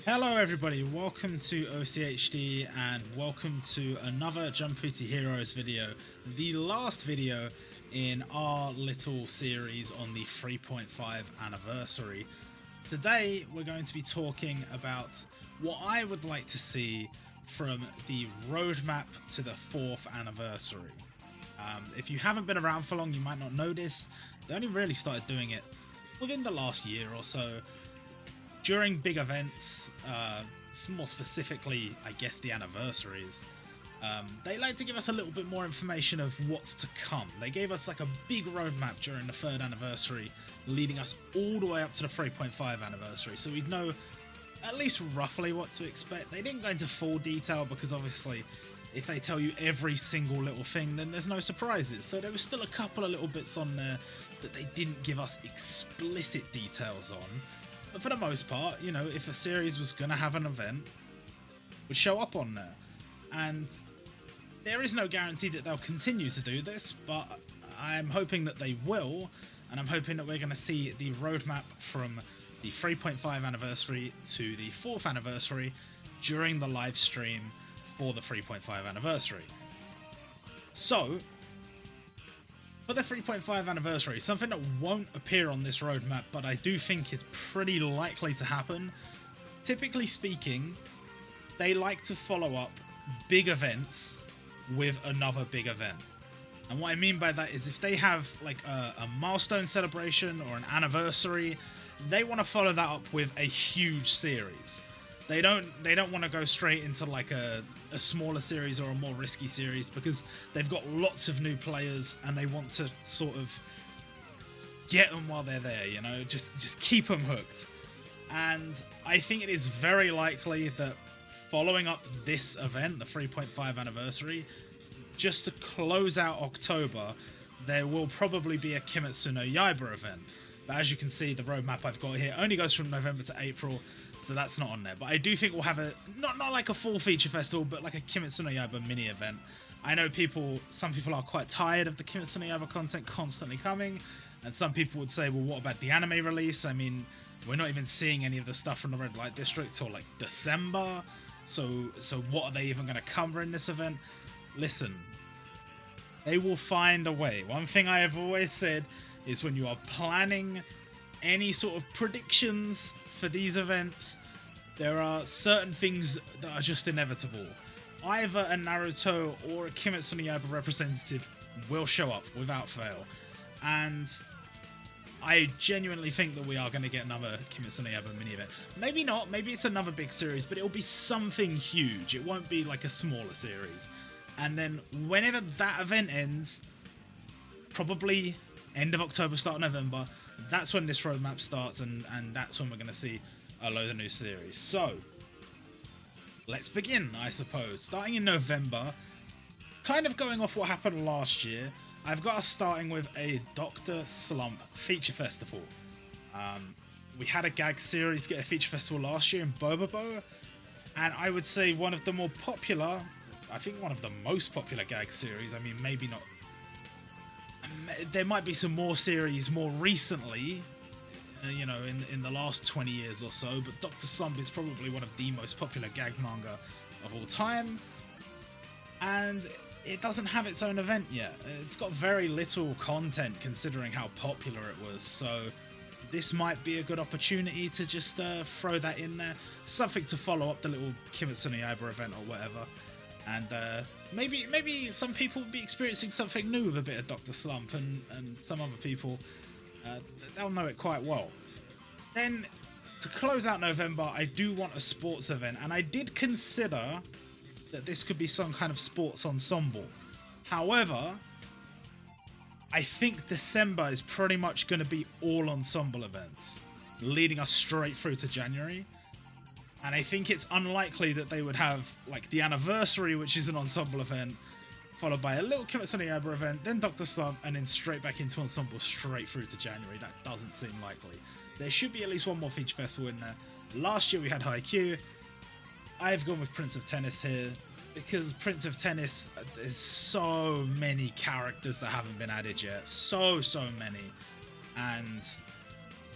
Hello everybody, welcome to OCHD and welcome to another Jumputi Heroes video, the last video in our little series on the 3.5 anniversary. Today we're going to be talking about what I would like to see from the roadmap to the 4th anniversary. If you haven't been around for long, you might not know this. They only really started doing it within the last year or so. During big events, more specifically, I guess the anniversaries, they like to give us a little bit more information of what's to come. They gave us like a big roadmap during the 3rd anniversary, leading us all the way up to the 3.5 anniversary, so we'd know at least roughly what to expect. They didn't go into full detail because obviously if they tell you every single little thing, then there's no surprises. So there was still a couple of little bits on there that they didn't give us explicit details on. But for the most part, you know, if a series was going to have an event, it would show up on there. And there is no guarantee that they'll continue to do this, but I'm hoping that they will. And I'm hoping that we're going to see the roadmap from the 3.5 anniversary to the 4th anniversary during the live stream for the 3.5 anniversary. So, for the 3.5 anniversary, something that won't appear on this roadmap, but I do think is pretty likely to happen. Typically speaking, they like to follow up big events with another big event. And what I mean by that is if they have like a milestone celebration or an anniversary, they want to follow that up with a huge series. They don't want to go straight into like a smaller series or a more risky series because they've got lots of new players and they want to sort of get them while they're there, you know, just keep them hooked. And I think it is very likely that following up this event, the 3.5 anniversary, just to close out October, there will probably be a Kimetsu no Yaiba event. But as you can see, the roadmap I've got here only goes from November to April, so that's not on there. But I do think we'll have a, not like a full feature festival, but like a Kimetsu no Yaiba mini event. I know some people are quite tired of the Kimetsu no Yaiba content constantly coming, and some people would say, well, what about the anime release? I mean, we're not even seeing any of the stuff from the Red Light District till like December, so what are they even going to cover in this event? Listen, they will find a way. One thing I have always said is when you are planning any sort of predictions for these events, there are certain things that are just inevitable. Either a Naruto or a Kimetsu no Yaiba representative will show up without fail. And I genuinely think that we are going to get another Kimetsu no Yaiba mini event. Maybe not, maybe it's another big series, but it'll be something huge. It won't be like a smaller series. And then whenever that event ends, probably end of October, start of November, that's when this roadmap starts, and that's when we're going to see a load of new series. So, let's begin, I suppose. Starting in November, kind of going off what happened last year, I've got us starting with a Dr. Slump feature festival. We had a gag series get a feature festival last year in Bobobo, and I would say one of the more popular, I think one of the most popular gag series. I mean, maybe not. There might be some more series more recently, you know, in the last 20 years or so, but Dr. Slump is probably one of the most popular gag manga of all time, and it doesn't have its own event yet. It's got very little content considering how popular it was, so this might be a good opportunity to just throw that in there, something to follow up the little Kimetsu no Yaiba event or whatever. And maybe some people will be experiencing something new with a bit of Dr. Slump, and some other people, they'll know it quite well. Then, to close out November, I do want a sports event, and I did consider that this could be some kind of sports ensemble. However, I think December is pretty much going to be all ensemble events, leading us straight through to January. And I think it's unlikely that they would have, like, the anniversary, which is an ensemble event, followed by a little Kimetsu no Yaiba event, then Dr. Slump, and then straight back into ensemble straight through to January. That doesn't seem likely. There should be at least one more feature festival in there. Last year we had Haikyuu. I've gone with Prince of Tennis here, because Prince of Tennis, there's so many characters that haven't been added yet. So many. And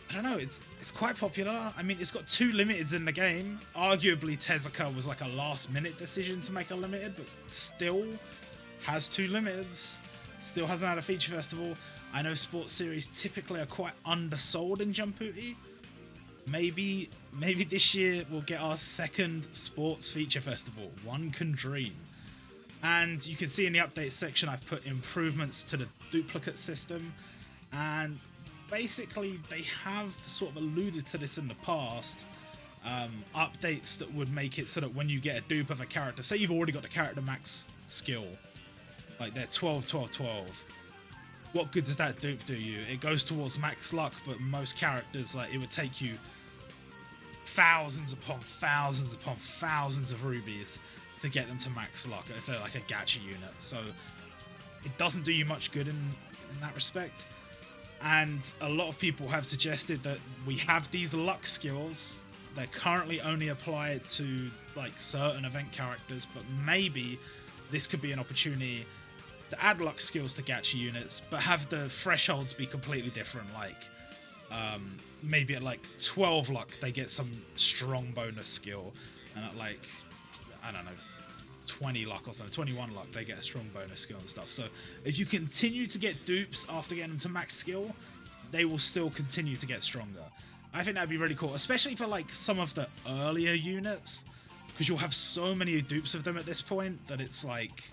I don't know, it's quite popular. I mean, it's got 2 limiteds in the game. Arguably, Tezuka was like a last-minute decision to make a limited, but still has 2 limiteds. Still hasn't had a feature festival. I know sports series typically are quite undersold in Jumputi. Maybe this year we'll get our 2nd sports feature festival. One can dream. And you can see in the update section I've put improvements to the duplicate system, and basically they have sort of alluded to this in the past. Updates that would make it so that when you get a dupe of a character, say you've already got the character max skill, like they're 12, 12, 12, what good does that dupe do you? It goes towards max luck, but most characters, like, it would take you thousands upon thousands upon thousands of rubies to get them to max luck if they're like a gacha unit. So it doesn't do you much good in that respect. And a lot of people have suggested that we have these luck skills. They're currently only applied to like certain event characters, but maybe this could be an opportunity to add luck skills to gacha units, but have the thresholds be completely different. Like maybe at like 12 luck they get some strong bonus skill, and at like, I don't know, 20 luck or something, 21 luck, they get a strong bonus skill and stuff. So if you continue to get dupes after getting them to max skill, they will still continue to get stronger. I think that'd be really cool, especially for like some of the earlier units, because you'll have so many dupes of them at this point that it's like,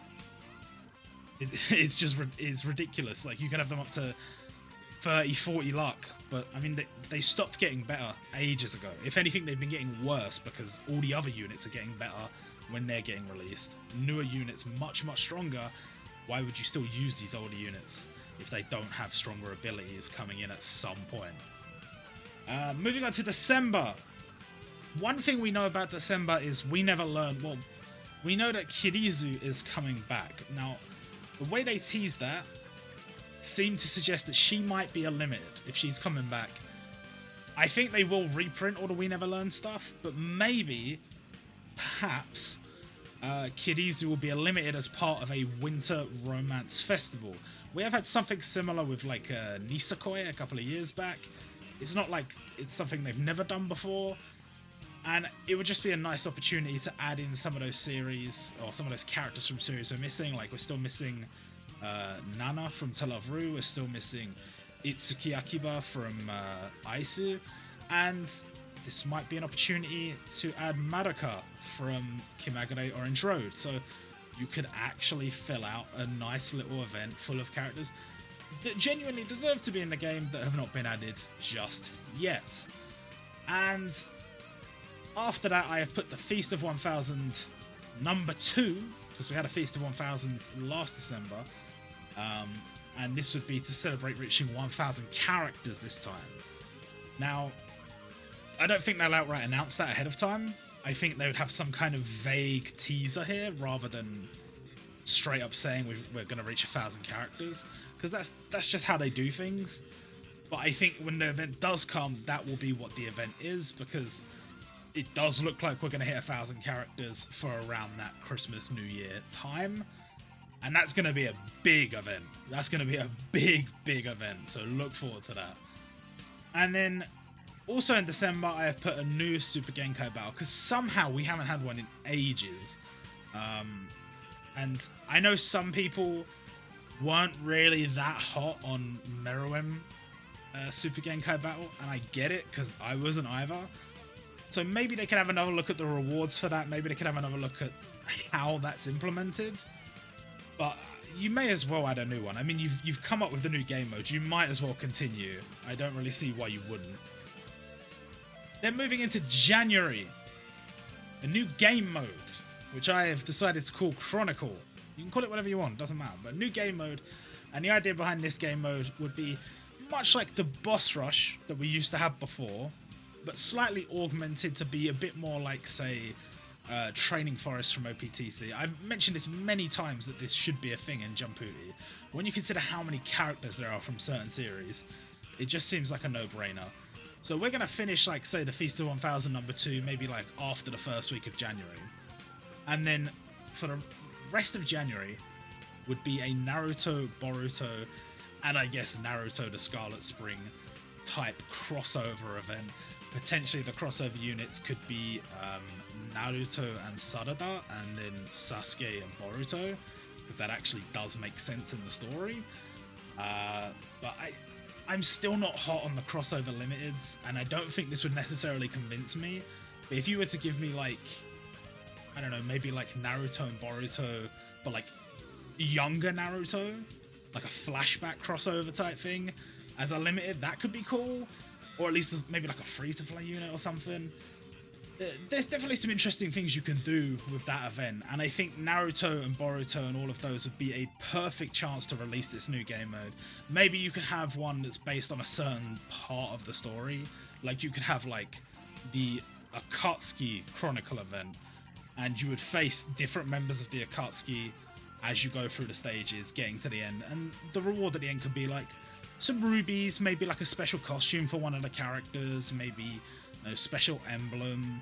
it's ridiculous. Like, you can have them up to 30, 40 luck, but I mean, they stopped getting better ages ago. If anything, they've been getting worse because all the other units are getting better when they're getting released. Newer units much stronger. Why would you still use these older units if they don't have stronger abilities coming in at some point? Moving on to December. One thing we know about December is we never learned. Well, we know that Kirizu is coming back. Now, the way they tease that seemed to suggest that she might be a limited if she's coming back. I think they will reprint all the We Never Learn stuff, but maybe, perhaps, Kirizu will be a limited as part of a winter romance festival. We have had something similar with like Nisakoi a couple of years back. It's not like it's something they've never done before, and it would just be a nice opportunity to add in some of those series, or some of those characters from series we're missing. Like, we're still missing Nana from To Love Ru, we're still missing Itsuki Akiba from Aisu, and this might be an opportunity to add Madoka from Kimagure Orange Road. So you could actually fill out a nice little event full of characters that genuinely deserve to be in the game that have not been added just yet. And after that, I have put the Feast of 1000 number 2, because we had a Feast of 1000 last December, and this would be to celebrate reaching 1000 characters this time. Now, I don't think they'll outright announce that ahead of time. I think they would have some kind of vague teaser here rather than straight up saying we're going to reach 1000 characters, because that's just how they do things. But I think when the event does come, that will be what the event is, because it does look like we're going to hit 1000 characters for around that Christmas New Year time, and that's going to be a big event. That's going to be a big event, so look forward to that. And then also in December, I have put a new Super Genkai battle, because somehow we haven't had one in ages. And I know some people weren't really that hot on Meruem Super Genkai battle, and I get it, because I wasn't either. So maybe they could have another look at the rewards for that. Maybe they could have another look at how that's implemented. But you may as well add a new one. I mean, you've come up with the new game mode. You might as well continue. I don't really see why you wouldn't. Then moving into January, a new game mode, which I have decided to call Chronicle. You can call it whatever you want, doesn't matter. But a new game mode, and the idea behind this game mode would be much like the boss rush that we used to have before, but slightly augmented to be a bit more like, say, Training Forest from OPTC. I've mentioned this many times that this should be a thing in Jumputi. When you consider how many characters there are from certain series, it just seems like a no-brainer. So we're going to finish, like, say, the Feast of 1000 number 2, maybe, like, after the first week of January. And then for the rest of January would be a Naruto, Boruto, and I guess Naruto the Scarlet Spring type crossover event. Potentially the crossover units could be Naruto and Sarada, and then Sasuke and Boruto, because that actually does make sense in the story. But I'm still not hot on the crossover limiteds, and I don't think this would necessarily convince me. But if you were to give me, like, I don't know, maybe like Naruto and Boruto, but like younger Naruto, like a flashback crossover type thing as a limited, that could be cool. Or at least there's maybe like a free-to-play unit or something. There's definitely some interesting things you can do with that event, and I think Naruto and Boruto and all of those would be a perfect chance to release this new game mode. Maybe you can have one that's based on a certain part of the story. Like you could have like the Akatsuki Chronicle event, and you would face different members of the Akatsuki as you go through the stages, getting to the end, and the reward at the end could be like some rubies, maybe like a special costume for one of the characters, maybe a special emblem.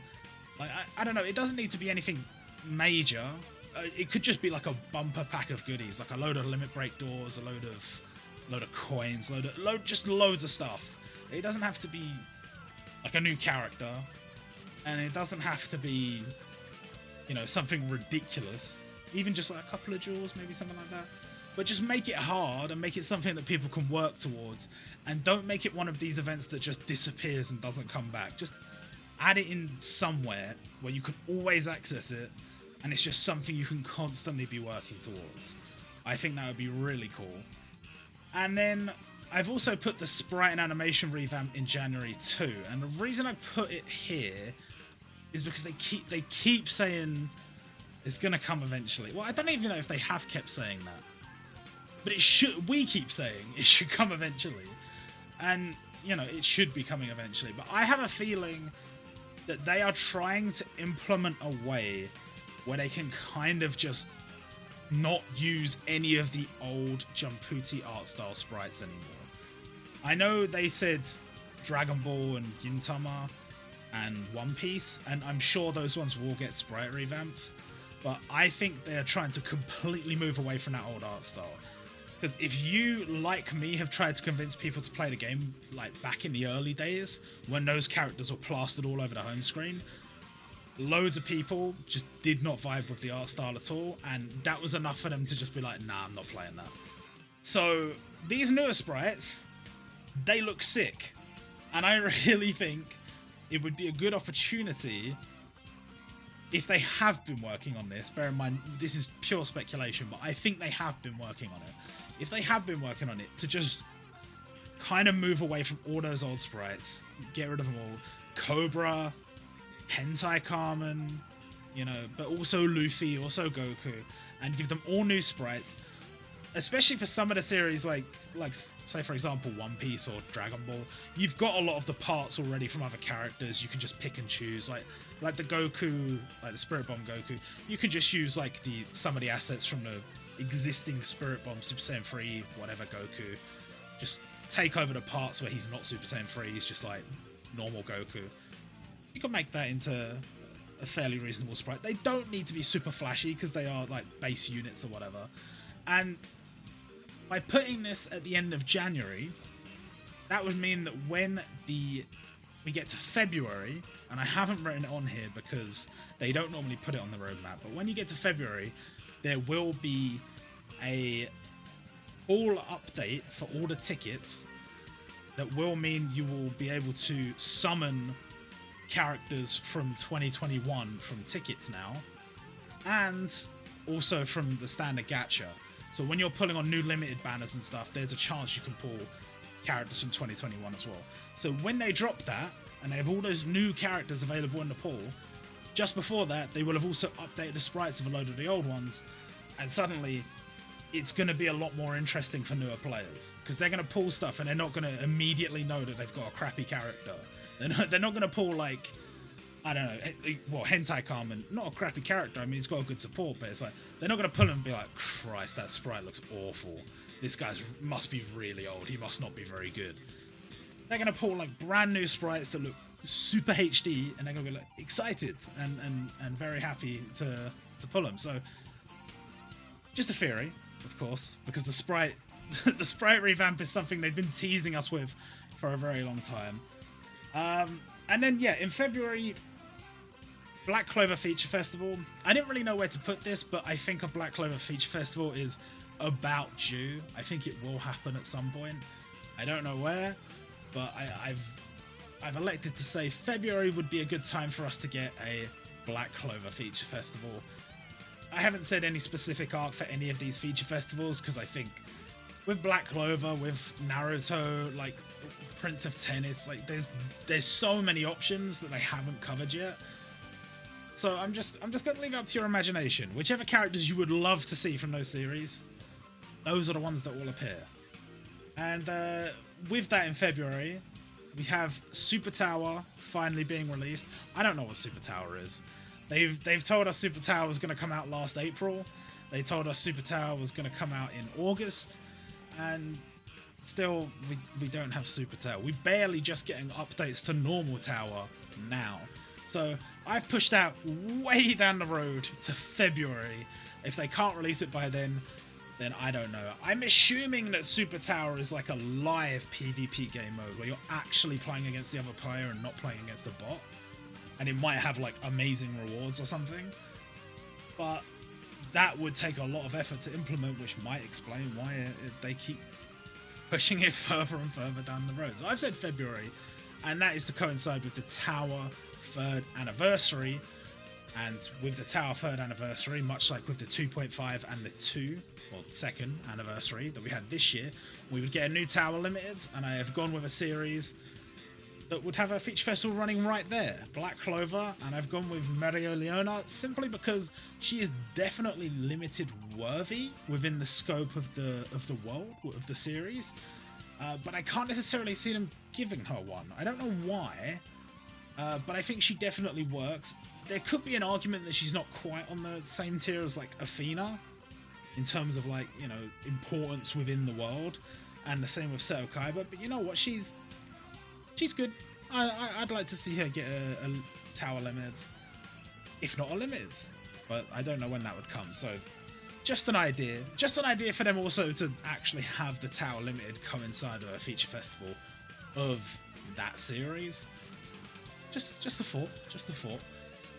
Like I don't know, it doesn't need to be anything major. It could just be like a bumper pack of goodies, like a load of limit break doors, a load of coins, just loads of stuff. It doesn't have to be like a new character, and it doesn't have to be, you know, something ridiculous. Even just like a couple of jewels, maybe something like that. But just make it hard and make it something that people can work towards, and don't make it one of these events that just disappears and doesn't come back. Just add it in somewhere where you can always access it, and it's just something you can constantly be working towards. I think that would be really cool. And then I've also put the sprite and animation revamp in January too, and the reason I put it here is because they keep saying it's gonna come eventually. Well, I don't even know if they have kept saying that, but it should. We keep saying it should come eventually, and you know it should be coming eventually. But I have a feeling that they are trying to implement a way where they can kind of just not use any of the old Jumputi art style sprites anymore. I know they said Dragon Ball and Gintama and One Piece, and I'm sure those ones will get sprite revamped, but I think they are trying to completely move away from that old art style. Because if you, like me, have tried to convince people to play the game like back in the early days, when those characters were plastered all over the home screen, loads of people just did not vibe with the art style at all, and that was enough for them to just be like, nah, I'm not playing that. So these newer sprites, they look sick, and I really think it would be a good opportunity if they have been working on this. Bear in mind, this is pure speculation, but I think they have been working on it. If they have been working on it, to just kind of move away from all those old sprites, get rid of them all. Cobra, Hentai Carmen, you know, but also Luffy, also Goku, and give them all new sprites, especially for some of the series like say for example One Piece or Dragon Ball. You've got a lot of the parts already from other characters. You can just pick and choose, like the Goku, like the Spirit Bomb Goku. You can just use like some of the assets from the existing Spirit Bomb Super Saiyan 3 whatever Goku. Just take over the parts where he's not Super Saiyan 3, he's just like normal Goku. You can make that into a fairly reasonable sprite. They don't need to be super flashy because they are like base units or whatever. And by putting this at the end of January, that would mean that when we get to February, and I haven't written it on here because they don't normally put it on the roadmap, but when you get to February, there will be a full update for all the tickets that will mean you will be able to summon characters from 2021 from tickets now, and also from the standard gacha. So when you're pulling on new limited banners and stuff, there's a chance you can pull characters from 2021 as well. So when they drop that, and they have all those new characters available in the pool, just before that, they will have also updated the sprites of a load of the old ones, and suddenly it's going to be a lot more interesting for newer players, because they're going to pull stuff and they're not going to immediately know that they've got a crappy character. They're not going to pull, like, I don't know, well, Hentai Carmen, not a crappy character, I mean, he's got a good support, but it's like, they're not going to pull him and be like, Christ, that sprite looks awful. This guy must be really old, he must not be very good. They're going to pull, like, brand new sprites that look super HD, and they're going to be, like, excited and very happy to pull them. So, just a theory, of course, because the sprite revamp is something they've been teasing us with for a very long time. And then, yeah, in February, Black Clover Feature Festival. I didn't really know where to put this, but I think a Black Clover Feature Festival is about due. I think it will happen at some point. I don't know where, but I've elected to say February would be a good time for us to get a Black Clover Feature Festival. I haven't said any specific arc for any of these feature festivals because I think with Black Clover, with Naruto, like Prince of Tennis, like there's so many options that they haven't covered yet. So I'm just gonna leave it up to your imagination. Whichever characters you would love to see from those series, those are the ones that will appear. And with that, in February, we have Super Tower finally being released. I don't know what Super Tower is. They've told us Super Tower was going to come out last April. They told us Super Tower was going to come out in August. And still, we don't have Super Tower. We're barely just getting updates to normal Tower now. So I've pushed out way down the road to February. If they can't release it by then I don't know. I'm assuming that Super Tower is like a live PvP game mode where you're actually playing against the other player and not playing against a bot. And it might have like amazing rewards or something, but that would take a lot of effort to implement, which might explain why they keep pushing it further and further down the road. So I've said February, and that is to coincide with the Tower 3rd anniversary. And with the Tower 3rd anniversary, much like with the 2.5 and the 2nd anniversary that we had this year, we would get a new Tower Limited, and I have gone with a series that would have a feature festival running right there, Black Clover, and I've gone with Mario Leona simply because she is definitely limited worthy within the scope of the world, of the series, but I can't necessarily see them giving her one. I don't know why, but I think she definitely works. There could be an argument that she's not quite on the same tier as like Athena in terms of like, you know, importance within the world, and the same with Seto Kaiba, but you know what, she's good. I'd like to see her get a Tower Limited, if not a Limited, but I don't know when that would come. So just an idea for them also to actually have the Tower Limited coincide with a feature festival of that series. Just a thought.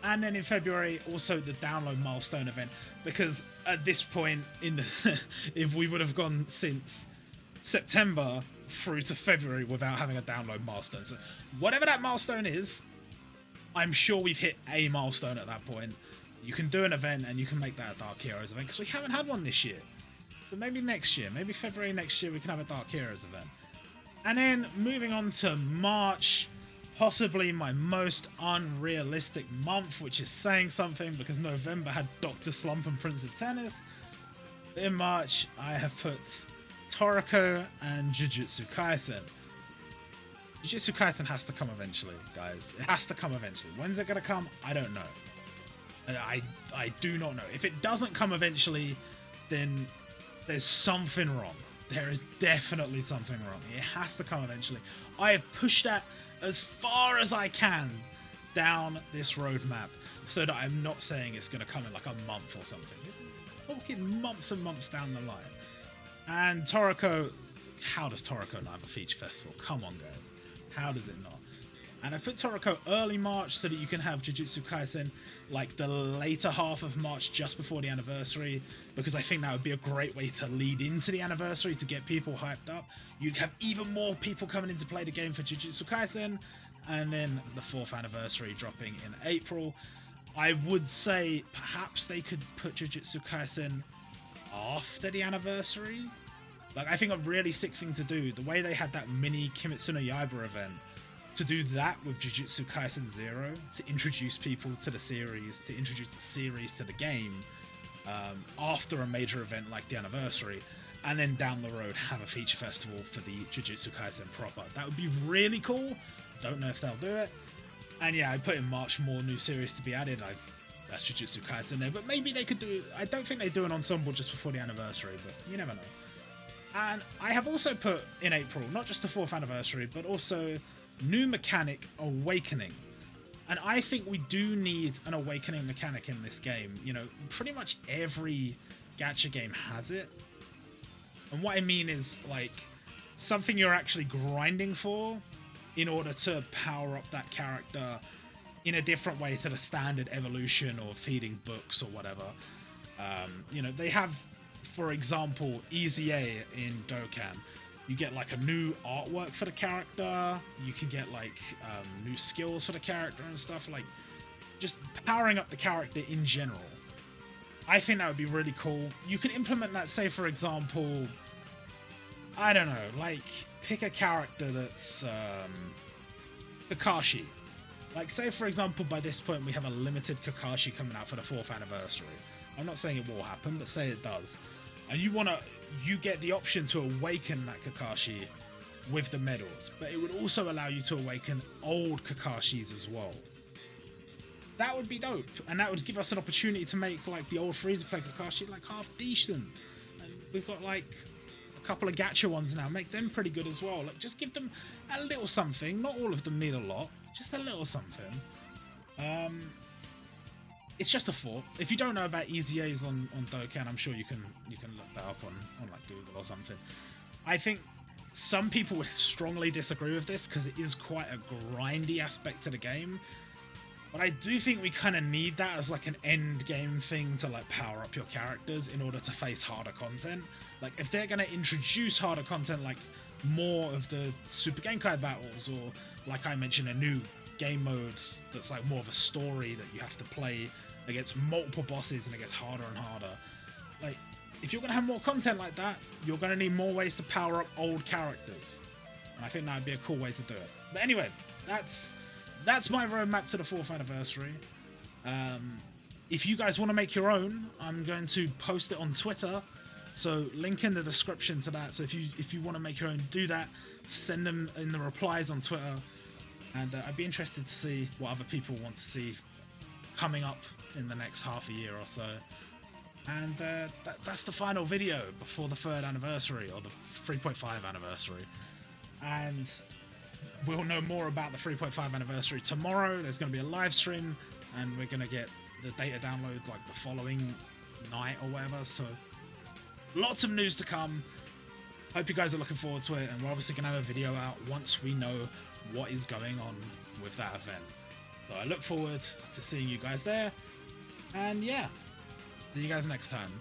And then in February, also the download milestone event, because at this point in the if we would have gone since September through to February without having a download milestone. So whatever that milestone is, I'm sure we've hit a milestone at that point. You can do an event and you can make that a Dark Heroes event, because we haven't had one this year. So maybe next year, maybe February next year, we can have a Dark Heroes event. And then moving on to March, possibly my most unrealistic month, which is saying something because November had Dr. Slump and Prince of Tennis. In March, I have put Toriko and Jujutsu Kaisen. Jujutsu Kaisen has to come eventually, guys. It has to come eventually. When's it gonna come? I don't know. I do not know. If it doesn't come eventually, then there's something wrong. There is definitely something wrong. It has to come eventually. I have pushed that as far as I can down this roadmap so that I'm not saying it's gonna come in like a month or something. This is talking months and months down the line. And Toriko, how does Toriko not have a feature festival? Come on, guys. How does it not? And I put Toriko early March so that you can have Jujutsu Kaisen like the later half of March, just before the anniversary, because I think that would be a great way to lead into the anniversary to get people hyped up. You'd have even more people coming in to play the game for Jujutsu Kaisen, and then the 4th anniversary dropping in April. I would say perhaps they could put Jujutsu Kaisen after the anniversary. Like, I think a really sick thing to do, the way they had that mini Kimetsu no Yaiba event, to do that with Jujutsu Kaisen 0, to introduce people to the series, to introduce the series to the game, after a major event like the anniversary, and then down the road have a feature festival for the Jujutsu Kaisen proper. That would be really cool. Don't know if they'll do it. And yeah, I put in March more new series to be added. That's Jujutsu Kaisen there, but maybe they could do, I don't think they do an ensemble just before the anniversary, but you never know. And I have also put in April, not just the 4th anniversary, but also new mechanic, Awakening. And I think we do need an Awakening mechanic in this game. You know, pretty much every gacha game has it. And what I mean is, like, something you're actually grinding for in order to power up that character in a different way to the standard evolution or feeding books or whatever. You know, they have, for example, Easy A in Dokkan. You get like a new artwork for the character, you can get like new skills for the character and stuff, like just powering up the character in general. I think that would be really cool. You can implement that, say for example, I don't know, like pick a character that's Kakashi. Like say for example by this point we have a limited Kakashi coming out for the 4th anniversary. I'm not saying it will happen, but say it does. And you get the option to awaken that Kakashi with the medals, but it would also allow you to awaken old Kakashis as well. That would be dope, and that would give us an opportunity to make like the old free-to-play Kakashi like half decent. And we've got like a couple of gacha ones now, make them pretty good as well. Like just give them a little something. Not all of them mean a lot, just a little something. It's just a thought. If you don't know about Easy A's on Dokkan, I'm sure you can look that up on like Google or something. I think some people would strongly disagree with this because it is quite a grindy aspect to the game. But I do think we kind of need that as like an end game thing to like power up your characters in order to face harder content. Like if they're going to introduce harder content, like more of the Super Genkai battles, or like I mentioned, a new game mode that's like more of a story that you have to play against multiple bosses and it gets harder and harder. Like if you're going to have more content like that, you're going to need more ways to power up old characters. And I think that would be a cool way to do it. But anyway, that's my roadmap to the 4th anniversary. If you guys want to make your own, I'm going to post it on Twitter, so link in the description to that. So if you want to make your own, do that. Send them in the replies on Twitter, and I'd be interested to see what other people want to see coming up in the next half a year or so. And that's the final video before the 3rd anniversary, or the 3.5 anniversary. And we'll know more about the 3.5 anniversary tomorrow. There's going to be a live stream, and we're going to get the data download like the following night or whatever. So lots of news to come. Hope you guys are looking forward to it, and we're obviously going to have a video out once we know what is going on with that event. So I look forward to seeing you guys there, and yeah, see you guys next time.